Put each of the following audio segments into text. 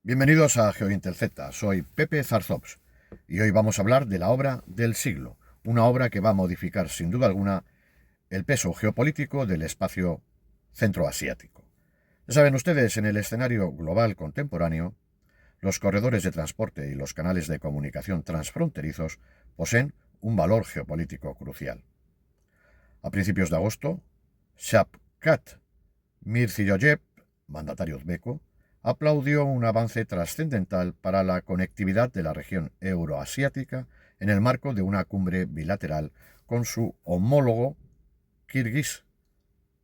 Bienvenidos a GeoIntel Z, soy Pepe Zarzops y hoy vamos a hablar de la obra del siglo, una obra que va a modificar sin duda alguna el peso geopolítico del espacio centroasiático. Ya saben ustedes, en el escenario global contemporáneo, los corredores de transporte y los canales de comunicación transfronterizos poseen un valor geopolítico crucial. A principios de agosto, Shavkat Mirziyoyev, mandatario uzbeko, aplaudió un avance trascendental para la conectividad de la región euroasiática en el marco de una cumbre bilateral con su homólogo kirguís,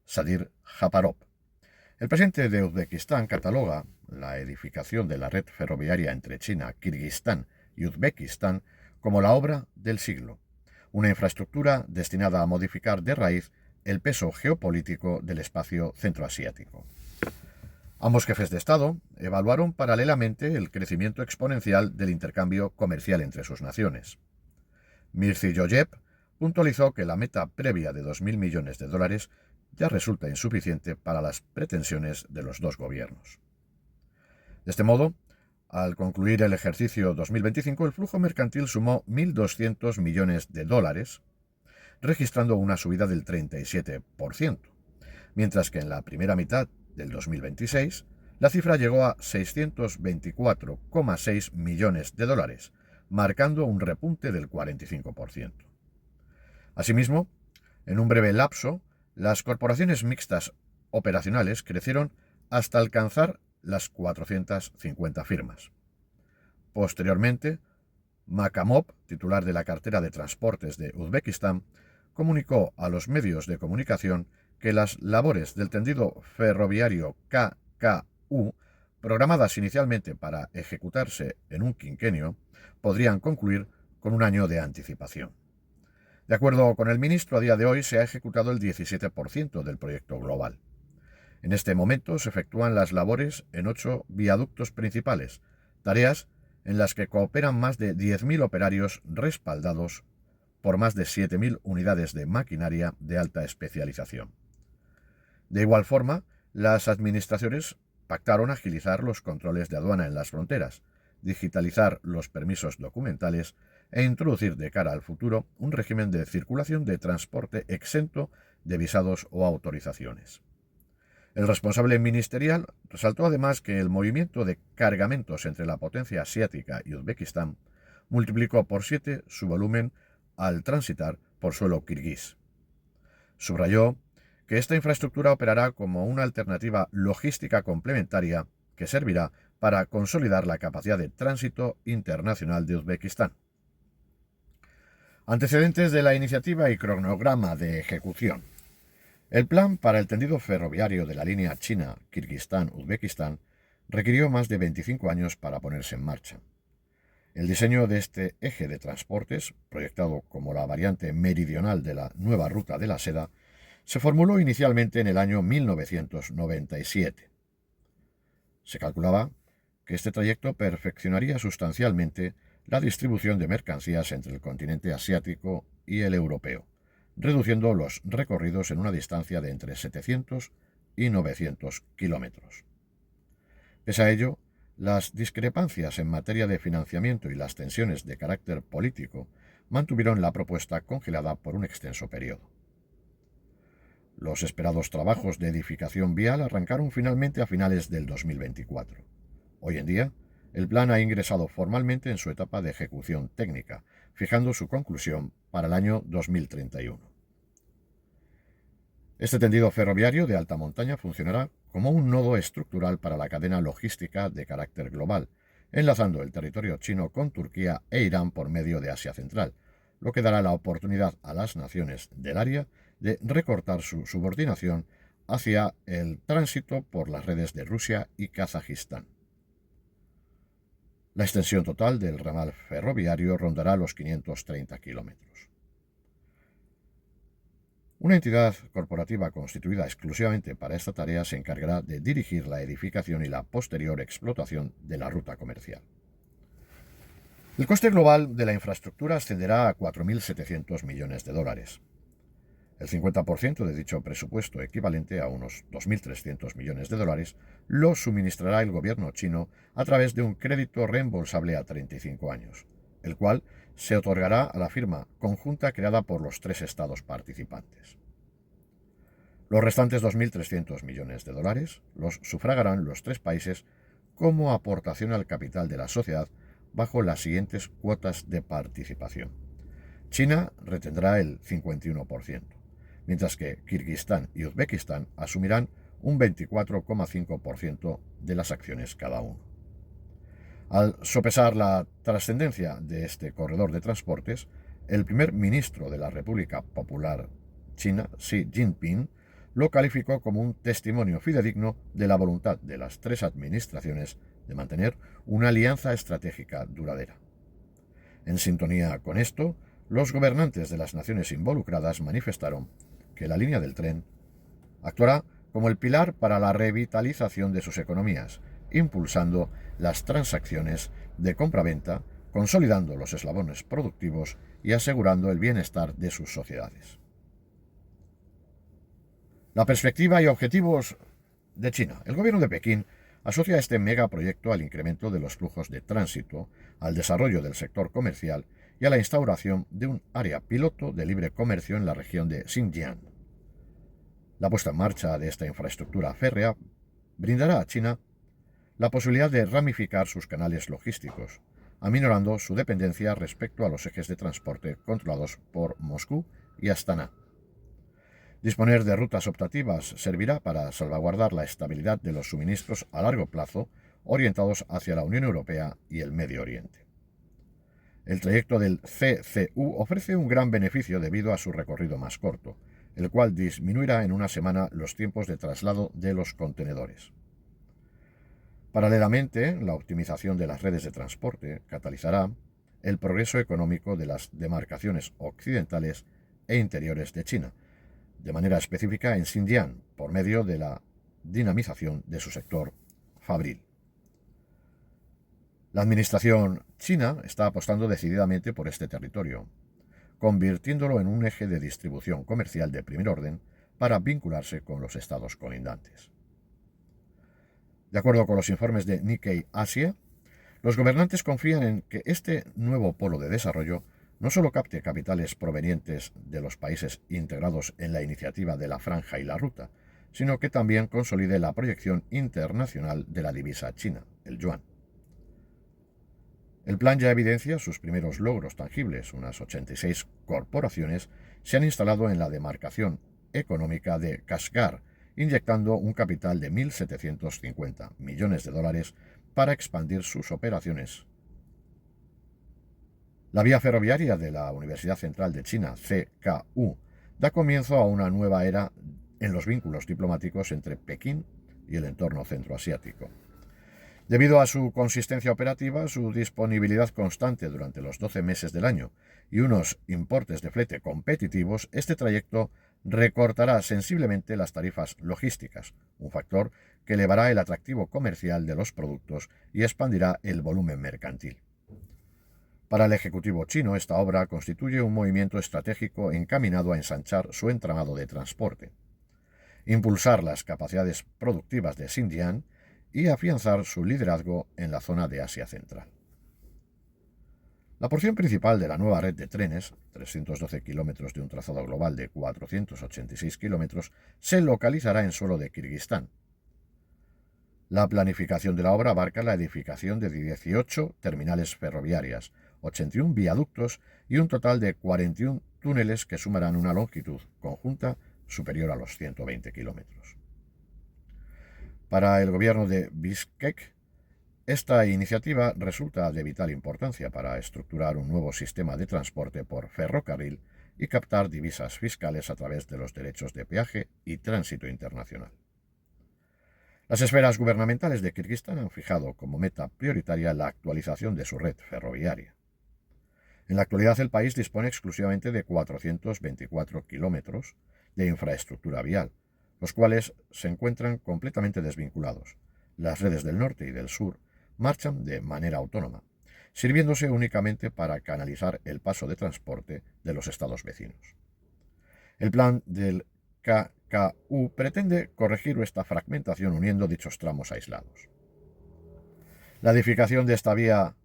Sadir Japarov. El presidente de Uzbekistán cataloga la edificación de la red ferroviaria entre China, Kirguistán y Uzbekistán como la obra del siglo, una infraestructura destinada a modificar de raíz el peso geopolítico del espacio centroasiático. Ambos jefes de Estado evaluaron paralelamente el crecimiento exponencial del intercambio comercial entre sus naciones. Mirziyoyev puntualizó que la meta previa de 2.000 millones de dólares ya resulta insuficiente para las pretensiones de los dos gobiernos. De este modo, al concluir el ejercicio 2025, el flujo mercantil sumó 1.200 millones de dólares, registrando una subida del 37%, mientras que en la primera mitad del 2026 la cifra llegó a 624,6 millones de dólares, marcando un repunte del 45%. Asimismo, en un breve lapso, las corporaciones mixtas operacionales crecieron hasta alcanzar las 450 firmas. Posteriormente, Makamov, titular de la cartera de transportes de Uzbekistán, comunicó a los medios de comunicación que las labores del tendido ferroviario KKU, programadas inicialmente para ejecutarse en un quinquenio, podrían concluir con un año de anticipación. De acuerdo con el ministro, a día de hoy se ha ejecutado el 17% del proyecto global. En este momento se efectúan las labores en 8 viaductos principales, tareas en las que cooperan más de 10.000 operarios respaldados por más de 7.000 unidades de maquinaria de alta especialización. De igual forma, las administraciones pactaron agilizar los controles de aduana en las fronteras, digitalizar los permisos documentales e introducir de cara al futuro un régimen de circulación de transporte exento de visados o autorizaciones. El responsable ministerial resaltó además que el movimiento de cargamentos entre la potencia asiática y Uzbekistán multiplicó por 7 su volumen al transitar por suelo kirguís. Subrayó que esta infraestructura operará como una alternativa logística complementaria que servirá para consolidar la capacidad de tránsito internacional de Uzbekistán. Antecedentes de la iniciativa y cronograma de ejecución. El plan para el tendido ferroviario de la línea China-Kirguistán-Uzbekistán requirió más de 25 años para ponerse en marcha. El diseño de este eje de transportes, proyectado como la variante meridional de la nueva ruta de la seda, se formuló inicialmente en el año 1997. Se calculaba que este trayecto perfeccionaría sustancialmente la distribución de mercancías entre el continente asiático y el europeo, reduciendo los recorridos en una distancia de entre 700 y 900 kilómetros. Pese a ello, las discrepancias en materia de financiamiento y las tensiones de carácter político mantuvieron la propuesta congelada por un extenso periodo. Los esperados trabajos de edificación vial arrancaron finalmente a finales del 2024. Hoy en día, el plan ha ingresado formalmente en su etapa de ejecución técnica, fijando su conclusión para el año 2031. Este tendido ferroviario de alta montaña funcionará como un nodo estructural para la cadena logística de carácter global, enlazando el territorio chino con Turquía e Irán por medio de Asia Central, lo que dará la oportunidad a las naciones del área de recortar su subordinación hacia el tránsito por las redes de Rusia y Kazajistán. La extensión total del ramal ferroviario rondará los 530 kilómetros. Una entidad corporativa constituida exclusivamente para esta tarea se encargará de dirigir la edificación y la posterior explotación de la ruta comercial. El coste global de la infraestructura ascenderá a 4.700 millones de dólares. El 50% de dicho presupuesto, equivalente a unos 2.300 millones de dólares, lo suministrará el gobierno chino a través de un crédito reembolsable a 35 años, el cual se otorgará a la firma conjunta creada por los 3 estados participantes. Los restantes 2.300 millones de dólares los sufragarán los 3 países como aportación al capital de la sociedad bajo las siguientes cuotas de participación. China retendrá el 51%, mientras que Kirguistán y Uzbekistán asumirán un 24,5% de las acciones cada uno. Al sopesar la trascendencia de este corredor de transportes, el primer ministro de la República Popular China, Xi Jinping, lo calificó como un testimonio fidedigno de la voluntad de las 3 administraciones de mantener una alianza estratégica duradera. En sintonía con esto, los gobernantes de las naciones involucradas manifestaron que la línea del tren actuará como el pilar para la revitalización de sus economías, impulsando las transacciones de compra-venta, consolidando los eslabones productivos y asegurando el bienestar de sus sociedades. La perspectiva y objetivos de China. El gobierno de Pekín asocia este megaproyecto al incremento de los flujos de tránsito, al desarrollo del sector comercial y a la instauración de un área piloto de libre comercio en la región de Xinjiang. La puesta en marcha de esta infraestructura férrea brindará a China la posibilidad de ramificar sus canales logísticos, aminorando su dependencia respecto a los ejes de transporte controlados por Moscú y Astana. Disponer de rutas optativas servirá para salvaguardar la estabilidad de los suministros a largo plazo orientados hacia la Unión Europea y el Medio Oriente. El trayecto del CCU ofrece un gran beneficio debido a su recorrido más corto, el cual disminuirá en una semana los tiempos de traslado de los contenedores. Paralelamente, la optimización de las redes de transporte catalizará el progreso económico de las demarcaciones occidentales e interiores de China, de manera específica en Xinjiang, por medio de la dinamización de su sector fabril. La administración china está apostando decididamente por este territorio, convirtiéndolo en un eje de distribución comercial de primer orden para vincularse con los estados colindantes. De acuerdo con los informes de Nikkei Asia, los gobernantes confían en que este nuevo polo de desarrollo no solo capte capitales provenientes de los países integrados en la iniciativa de la Franja y la Ruta, sino que también consolide la proyección internacional de la divisa china, el yuan. El plan ya evidencia sus primeros logros tangibles. Unas 86 corporaciones se han instalado en la demarcación económica de Kashgar, inyectando un capital de 1.750 millones de dólares para expandir sus operaciones. La vía ferroviaria de la Universidad Central de China, CKU, da comienzo a una nueva era en los vínculos diplomáticos entre Pekín y el entorno centroasiático. Debido a su consistencia operativa, su disponibilidad constante durante los 12 meses del año y unos importes de flete competitivos, este trayecto recortará sensiblemente las tarifas logísticas, un factor que elevará el atractivo comercial de los productos y expandirá el volumen mercantil. Para el Ejecutivo chino, esta obra constituye un movimiento estratégico encaminado a ensanchar su entramado de transporte, impulsar las capacidades productivas de Xinjiang y afianzar su liderazgo en la zona de Asia Central. La porción principal de la nueva red de trenes, 312 kilómetros de un trazado global de 486 kilómetros, se localizará en suelo de Kirguistán. La planificación de la obra abarca la edificación de 18 terminales ferroviarias, 81 viaductos y un total de 41 túneles que sumarán una longitud conjunta superior a los 120 kilómetros. Para el gobierno de Bishkek, esta iniciativa resulta de vital importancia para estructurar un nuevo sistema de transporte por ferrocarril y captar divisas fiscales a través de los derechos de peaje y tránsito internacional. Las esferas gubernamentales de Kirguistán han fijado como meta prioritaria la actualización de su red ferroviaria. En la actualidad el país dispone exclusivamente de 424 kilómetros de infraestructura vial, los cuales se encuentran completamente desvinculados. Las redes del norte y del sur marchan de manera autónoma, sirviéndose únicamente para canalizar el paso de transporte de los estados vecinos. El plan del KKU pretende corregir esta fragmentación uniendo dichos tramos aislados. La edificación de esta vía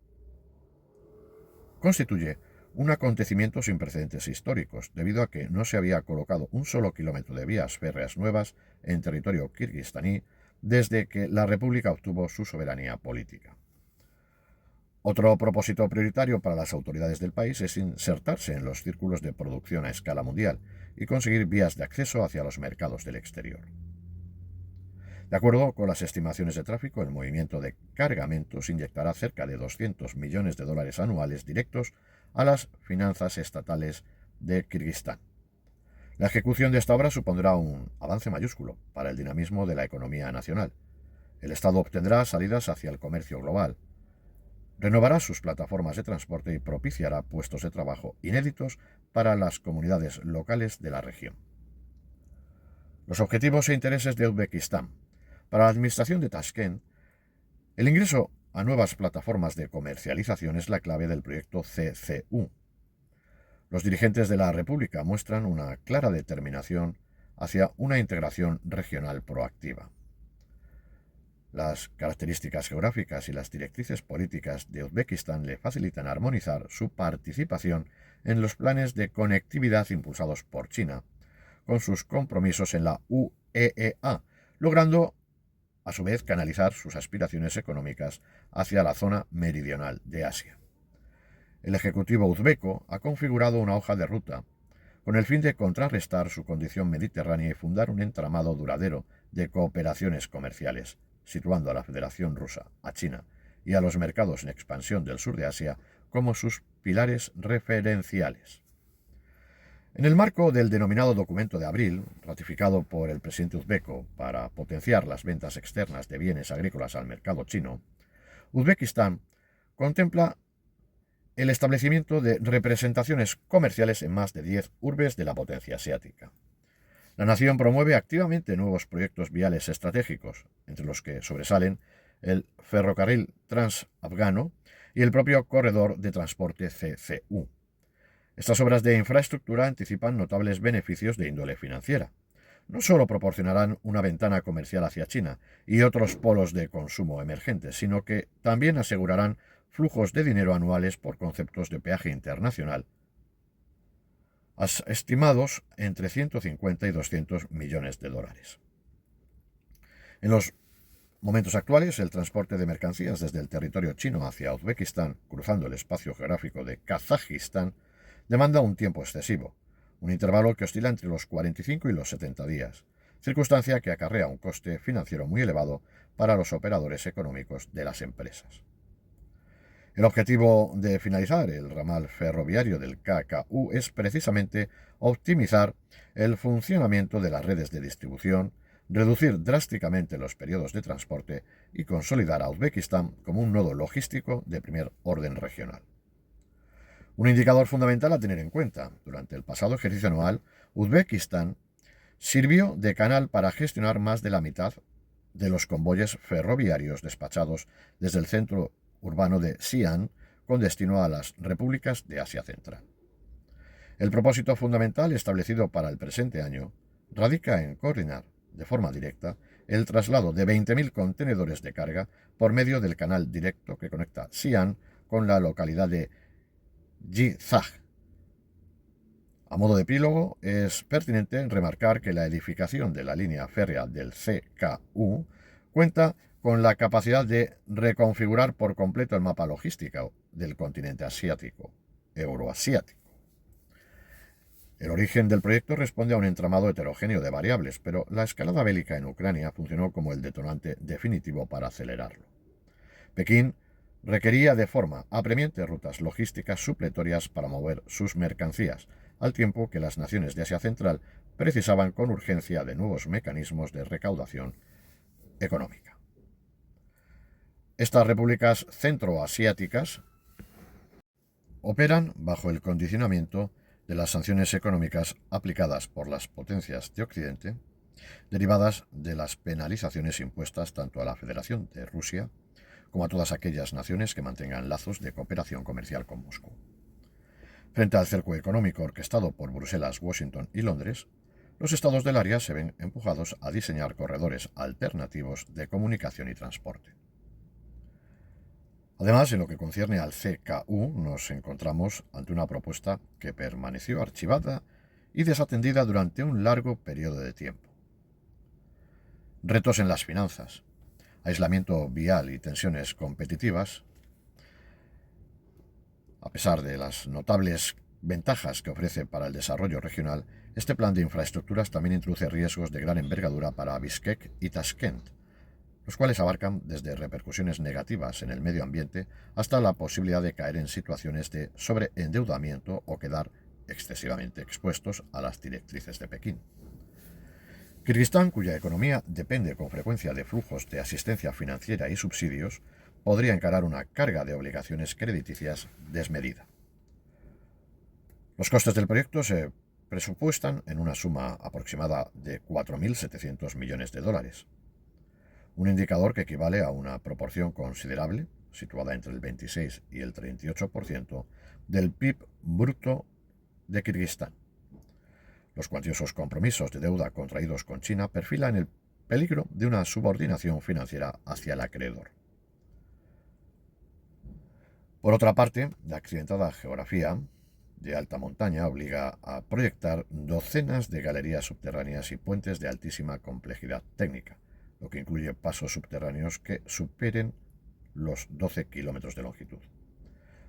constituye un acontecimiento sin precedentes históricos, debido a que no se había colocado un solo kilómetro de vías férreas nuevas en territorio kirguistaní desde que la República obtuvo su soberanía política. Otro propósito prioritario para las autoridades del país es insertarse en los círculos de producción a escala mundial y conseguir vías de acceso hacia los mercados del exterior. De acuerdo con las estimaciones de tráfico, el movimiento de cargamentos inyectará cerca de 200 millones de dólares anuales directos a las finanzas estatales de Kirguistán. La ejecución de esta obra supondrá un avance mayúsculo para el dinamismo de la economía nacional. El Estado obtendrá salidas hacia el comercio global, renovará sus plataformas de transporte y propiciará puestos de trabajo inéditos para las comunidades locales de la región. Los objetivos e intereses de Uzbekistán. Para la administración de Tashkent, el ingreso a nuevas plataformas de comercialización es la clave del proyecto CCU. Los dirigentes de la República muestran una clara determinación hacia una integración regional proactiva. Las características geográficas y las directrices políticas de Uzbekistán le facilitan armonizar su participación en los planes de conectividad impulsados por China, con sus compromisos en la UEEA, logrando a su vez canalizar sus aspiraciones económicas hacia la zona meridional de Asia. El Ejecutivo uzbeco ha configurado una hoja de ruta con el fin de contrarrestar su condición mediterránea y fundar un entramado duradero de cooperaciones comerciales, situando a la Federación Rusa, a China y a los mercados en expansión del sur de Asia como sus pilares referenciales. En el marco del denominado Documento de Abril, ratificado por el presidente uzbeco para potenciar las ventas externas de bienes agrícolas al mercado chino, Uzbekistán contempla el establecimiento de representaciones comerciales en más de 10 urbes de la potencia asiática. La nación promueve activamente nuevos proyectos viales estratégicos, entre los que sobresalen el ferrocarril transafgano y el propio corredor de transporte CCU. Estas obras de infraestructura anticipan notables beneficios de índole financiera. No solo proporcionarán una ventana comercial hacia China y otros polos de consumo emergentes, sino que también asegurarán flujos de dinero anuales por conceptos de peaje internacional, estimados entre 150 y 200 millones de dólares. En los momentos actuales, el transporte de mercancías desde el territorio chino hacia Uzbekistán, cruzando el espacio geográfico de Kazajistán, demanda un tiempo excesivo, un intervalo que oscila entre los 45 y los 70 días, circunstancia que acarrea un coste financiero muy elevado para los operadores económicos de las empresas. El objetivo de finalizar el ramal ferroviario del KKU es precisamente optimizar el funcionamiento de las redes de distribución, reducir drásticamente los periodos de transporte y consolidar a Uzbekistán como un nodo logístico de primer orden regional. Un indicador fundamental a tener en cuenta: durante el pasado ejercicio anual, Uzbekistán sirvió de canal para gestionar más de la mitad de los convoyes ferroviarios despachados desde el centro urbano de Xi'an con destino a las repúblicas de Asia Central. El propósito fundamental establecido para el presente año radica en coordinar de forma directa el traslado de 20.000 contenedores de carga por medio del canal directo que conecta Xi'an con la localidad de Jizag. A modo de epílogo, es pertinente remarcar que la edificación de la línea férrea del CKU cuenta con la capacidad de reconfigurar por completo el mapa logístico del continente asiático, euroasiático. El origen del proyecto responde a un entramado heterogéneo de variables, pero la escalada bélica en Ucrania funcionó como el detonante definitivo para acelerarlo. Pekín requería de forma apremiante rutas logísticas supletorias para mover sus mercancías, al tiempo que las naciones de Asia Central precisaban con urgencia de nuevos mecanismos de recaudación económica. Estas repúblicas centroasiáticas operan bajo el condicionamiento de las sanciones económicas aplicadas por las potencias de Occidente, derivadas de las penalizaciones impuestas tanto a la Federación de Rusia como a todas aquellas naciones que mantengan lazos de cooperación comercial con Moscú. Frente al cerco económico orquestado por Bruselas, Washington y Londres, los estados del área se ven empujados a diseñar corredores alternativos de comunicación y transporte. Además, en lo que concierne al CKU, nos encontramos ante una propuesta que permaneció archivada y desatendida durante un largo periodo de tiempo. Retos en las finanzas, aislamiento vial y tensiones competitivas. A pesar de las notables ventajas que ofrece para el desarrollo regional, este plan de infraestructuras también introduce riesgos de gran envergadura para Bishkek y Tashkent, los cuales abarcan desde repercusiones negativas en el medio ambiente hasta la posibilidad de caer en situaciones de sobreendeudamiento o quedar excesivamente expuestos a las directrices de Pekín. Kirguistán, cuya economía depende con frecuencia de flujos de asistencia financiera y subsidios, podría encarar una carga de obligaciones crediticias desmedida. Los costes del proyecto se presupuestan en una suma aproximada de 4.700 millones de dólares, un indicador que equivale a una proporción considerable, situada entre el 26 y el 38% del PIB bruto de Kirguistán. Los cuantiosos compromisos de deuda contraídos con China perfilan el peligro de una subordinación financiera hacia el acreedor. Por otra parte, la accidentada geografía de alta montaña obliga a proyectar docenas de galerías subterráneas y puentes de altísima complejidad técnica, lo que incluye pasos subterráneos que superen los 12 kilómetros de longitud.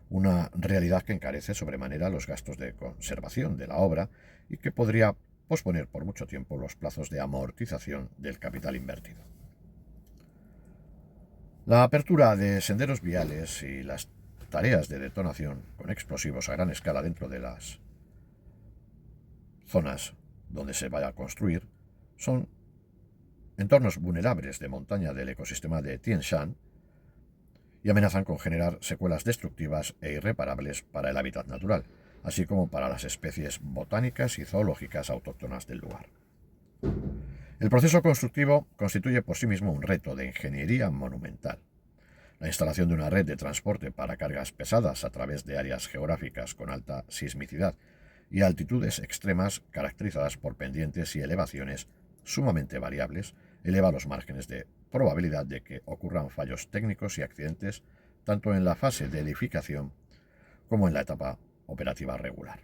Una realidad que encarece sobremanera los gastos de conservación de la obra y que podría posponer por mucho tiempo los plazos de amortización del capital invertido. La apertura de senderos viales y las tareas de detonación con explosivos a gran escala dentro de las zonas donde se vaya a construir son entornos vulnerables de montaña del ecosistema de Tien Shan y amenazan con generar secuelas destructivas e irreparables para el hábitat natural, así como para las especies botánicas y zoológicas autóctonas del lugar. El proceso constructivo constituye por sí mismo un reto de ingeniería monumental. La instalación de una red de transporte para cargas pesadas a través de áreas geográficas con alta sismicidad y altitudes extremas caracterizadas por pendientes y elevaciones sumamente variables eleva los márgenes de probabilidad de que ocurran fallos técnicos y accidentes tanto en la fase de edificación como en la etapa operativa regular.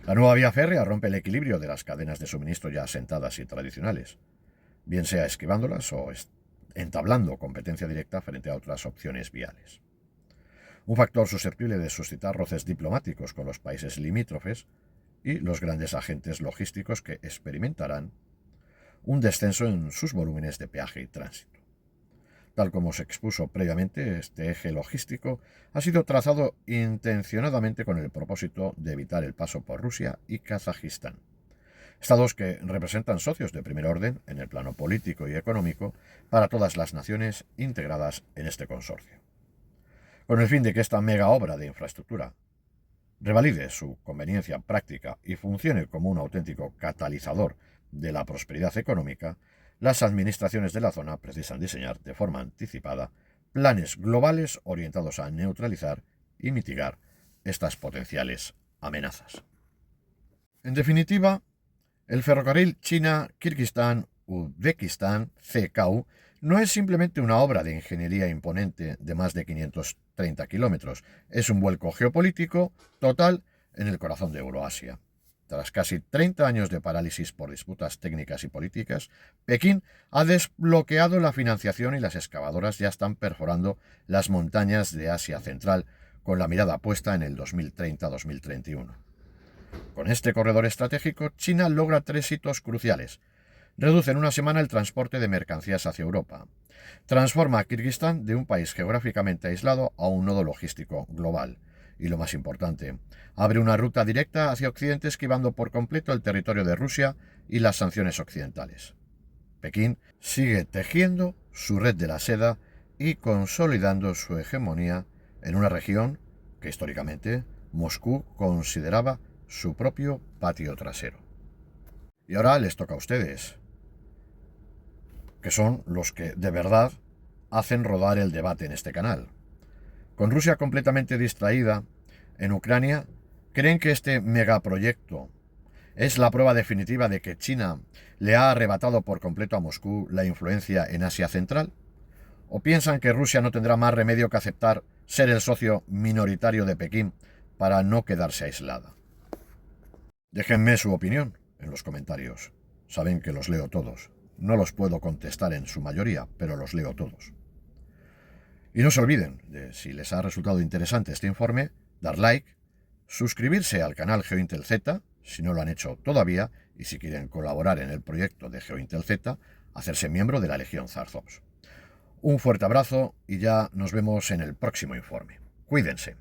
La nueva vía férrea rompe el equilibrio de las cadenas de suministro ya asentadas y tradicionales, bien sea esquivándolas o entablando competencia directa frente a otras opciones viales. Un factor susceptible de suscitar roces diplomáticos con los países limítrofes y los grandes agentes logísticos que experimentarán un descenso en sus volúmenes de peaje y tránsito. Tal como se expuso previamente, este eje logístico ha sido trazado intencionadamente con el propósito de evitar el paso por Rusia y Kazajistán, estados que representan socios de primer orden en el plano político y económico para todas las naciones integradas en este consorcio. Con el fin de que esta mega obra de infraestructura revalide su conveniencia práctica y funcione como un auténtico catalizador de la prosperidad económica, las administraciones de la zona precisan diseñar de forma anticipada planes globales orientados a neutralizar y mitigar estas potenciales amenazas. En definitiva, el ferrocarril China-Kirguistán-Uzbekistán, CKU, no es simplemente una obra de ingeniería imponente de más de 530 kilómetros, es un vuelco geopolítico total en el corazón de Euroasia. Tras casi 30 años de parálisis por disputas técnicas y políticas, Pekín ha desbloqueado la financiación y las excavadoras ya están perforando las montañas de Asia Central con la mirada puesta en el 2030-2031. Con este corredor estratégico, China logra 3 hitos cruciales. Reduce en una semana el transporte de mercancías hacia Europa. Transforma a Kirguistán de un país geográficamente aislado a un nodo logístico global. Y lo más importante, abre una ruta directa hacia Occidente esquivando por completo el territorio de Rusia y las sanciones occidentales. Pekín sigue tejiendo su red de la seda y consolidando su hegemonía en una región que históricamente Moscú consideraba su propio patio trasero. Y ahora les toca a ustedes, que son los que de verdad hacen rodar el debate en este canal. Con Rusia completamente distraída, en Ucrania ¿Creen que este megaproyecto es la prueba definitiva de que China le ha arrebatado por completo a Moscú la influencia en Asia Central? ¿O piensan que Rusia no tendrá más remedio que aceptar ser el socio minoritario de Pekín para no quedarse aislada? Déjenme su opinión en los comentarios. Saben que los leo todos. No los puedo contestar en su mayoría, pero los leo todos. Y no se olviden de, si les ha resultado interesante este informe, dar like, suscribirse al canal GeoIntel Z, si no lo han hecho todavía, y si quieren colaborar en el proyecto de GeoIntel Z, hacerse miembro de la Legión Zarzops. Un fuerte abrazo y ya nos vemos en el próximo informe. Cuídense.